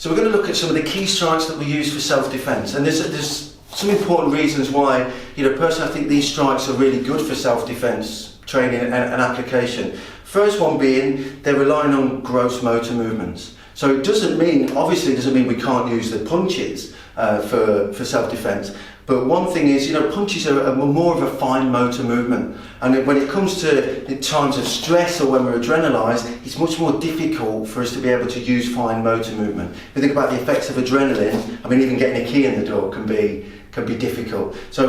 So we're going to look at some of the key strikes that we use for self-defense, and there's some important reasons why, personally I think these strikes are really good for self-defense training and application. First one being, they're relying on gross motor movements. So it doesn't mean we can't use the punches for self-defense. But one thing is, punches are more of a fine motor movement. And when it comes to times of stress or when we're adrenalised, it's much more difficult for us to be able to use fine motor movement. If you think about the effects of adrenaline, even getting a key in the door can be difficult. So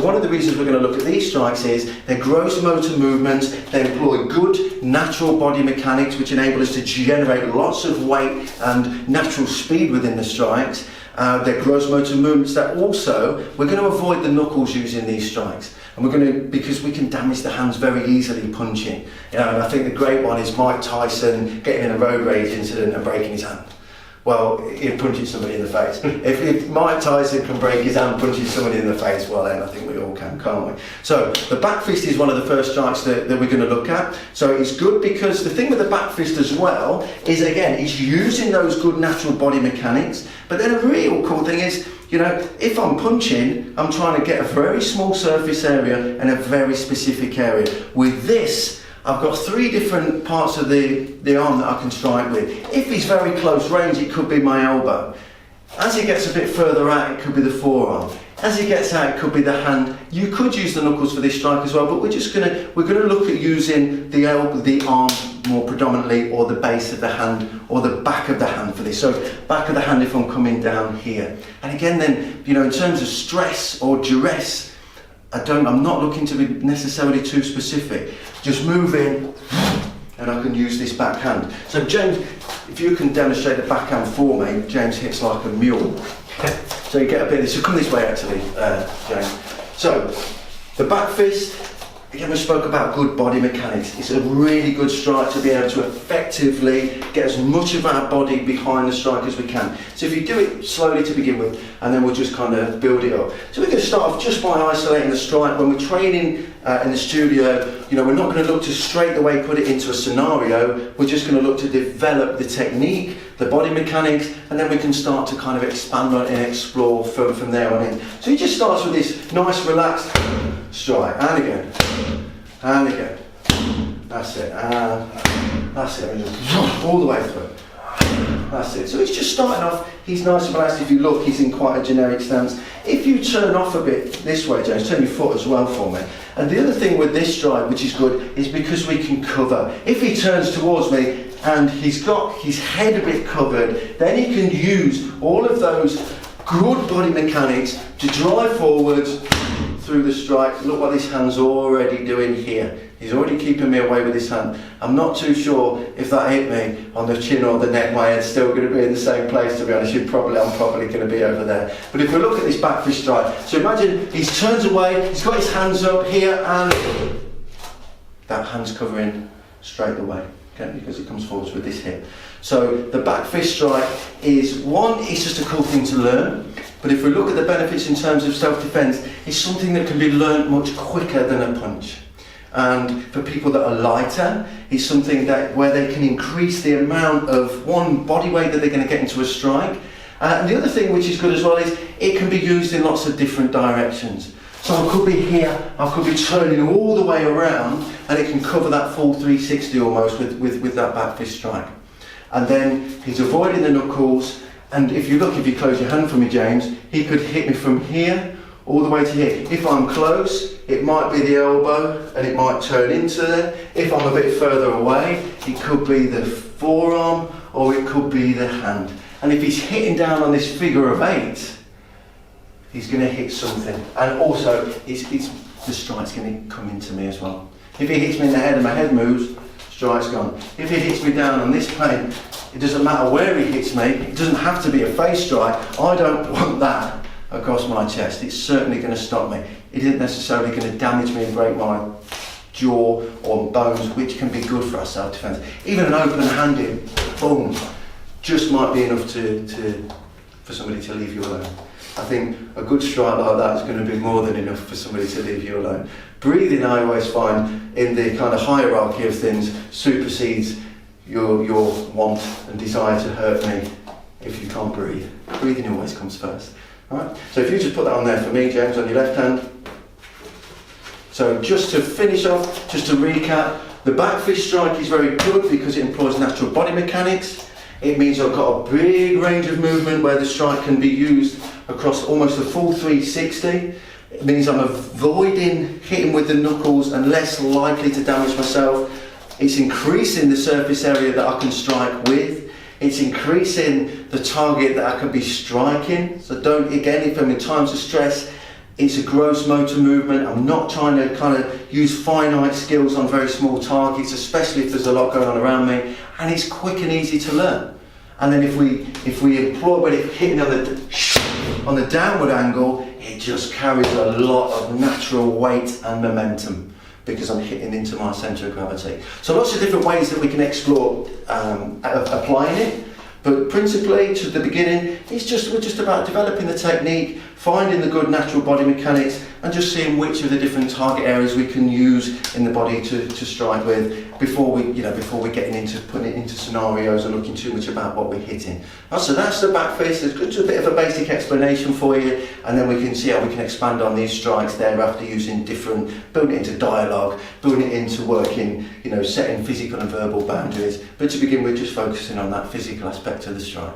one of the reasons we're going to look at these strikes is they're gross motor movements. They employ good natural body mechanics, which enable us to generate lots of weight and natural speed within the strikes. They're gross motor movements that also, we're going to avoid the knuckles using these strikes. And because we can damage the hands very easily punching. And I think the great one is Mike Tyson getting in a road rage incident and breaking his hand. Well, he's punching somebody in the face. If Mike Tyson can break his hand punching somebody in the face, well then I think we all can, can't we? So the back fist is one of the first strikes that we're going to look at. So it's good because the thing with the back fist as well is, again, it's using those good natural body mechanics. But then a real cool thing is, if I'm punching, I'm trying to get a very small surface area and a very specific area. With this, I've got 3 different parts of the arm that I can strike with. If he's very close range, it could be my elbow. As he gets a bit further out, it could be the forearm. As he gets out, it could be the hand. You could use the knuckles for this strike as well, but we're going to look at using the arm more predominantly, or the base of the hand, or the back of the hand for this. So back of the hand if I'm coming down here. And again then, in terms of stress or duress, I'm not looking to be necessarily too specific. Just move in, and I can use this backhand. So James, if you can demonstrate the backhand for me, James hits like a mule. So you get a bit of this. So come this way actually, James. So the back fist, again we spoke about good body mechanics. It's a really good strike to be able to effectively get as much of our body behind the strike as we can. So if you do it slowly to begin with, and then we'll just kind of build it up. So we're going to start off just by isolating the strike. When we're training in the studio, we're not going to look to straight away put it into a scenario. We're just going to look to develop the technique, the body mechanics, and then we can start to kind of expand on it and explore from there on in. So he just starts with this nice relaxed strike, and again, and again. That's it, and that's it, and just all the way through. That's it. So he's just starting off, he's nice and relaxed. If you look, he's in quite a generic stance. If you turn off a bit this way, James, turn your foot as well for me. And the other thing with this strike, which is good, is because we can cover. If he turns towards me and he's got his head a bit covered, then he can use all of those good body mechanics to drive forwards through the strike. Look what this hand's already doing here. He's already keeping me away with his hand. I'm not too sure if that hit me on the chin or the neck. My head's still going to be in the same place, to be honest. I'm probably going to be over there. But if we look at this back fist strike, so imagine he turns away, he's got his hands up here, and that hand's covering straight away, okay, because it comes forwards with this hip. So the back fist strike is it's just a cool thing to learn. But if we look at the benefits in terms of self-defense, it's something that can be learned much quicker than a punch. And for people that are lighter, it's something where they can increase the amount of body weight that they're going to get into a strike. And the other thing which is good as well is it can be used in lots of different directions. So I could be here, I could be turning all the way around, and it can cover that full 360 almost with that back fist strike. And then he's avoiding the knuckles, and if you close your hand for me, James, he could hit me from here all the way to here. If I'm close, it might be the elbow and it might turn into there. If I'm a bit further away, it could be the forearm or it could be the hand. And if he's hitting down on this figure of 8, he's going to hit something. And also, the strike's going to come into me as well. If he hits me in the head and my head moves, strike's gone. If he hits me down on this plane, it doesn't matter where he hits me. It doesn't have to be a face strike. I don't want that across my chest. It's certainly going to stop me. It isn't necessarily going to damage me and break my jaw or bones, which can be good for our self-defense. Even an open-handed boom just might be enough for somebody to leave you alone. I think a good strike like that is going to be more than enough for somebody to leave you alone. Breathing, I always find, in the kind of hierarchy of things, supersedes your want and desire to hurt me if you can't breathe. Breathing always comes first. All right? So if you just put that on there for me, James, on your left hand. So just to finish off, just to recap, the back fist strike is very good because it employs natural body mechanics. It means I've got a big range of movement where the strike can be used across almost a full 360. It means I'm avoiding hitting with the knuckles and less likely to damage myself. It's increasing the surface area that I can strike with. It's increasing the target that I can be striking. So don't, again, if I'm in times of stress, it's a gross motor movement. I'm not trying to kind of use finite skills on very small targets, especially if there's a lot going on around me. And it's quick and easy to learn. And then if we employ, when it's hitting on the downward angle, it just carries a lot of natural weight and momentum because I'm hitting into my centre of gravity. So lots of different ways that we can explore applying it. But principally, to the beginning, we're just about developing the technique, finding the good natural body mechanics, and just seeing which of the different target areas we can use in the body to strike with before we're getting into putting it into scenarios and looking too much about what we're hitting. So that's the back fist. It's just a bit of a basic explanation for you, and then we can see how we can expand on these strikes thereafter using building it into dialogue, building it into working, setting physical and verbal boundaries. But to begin with, just focusing on that physical aspect of the strike.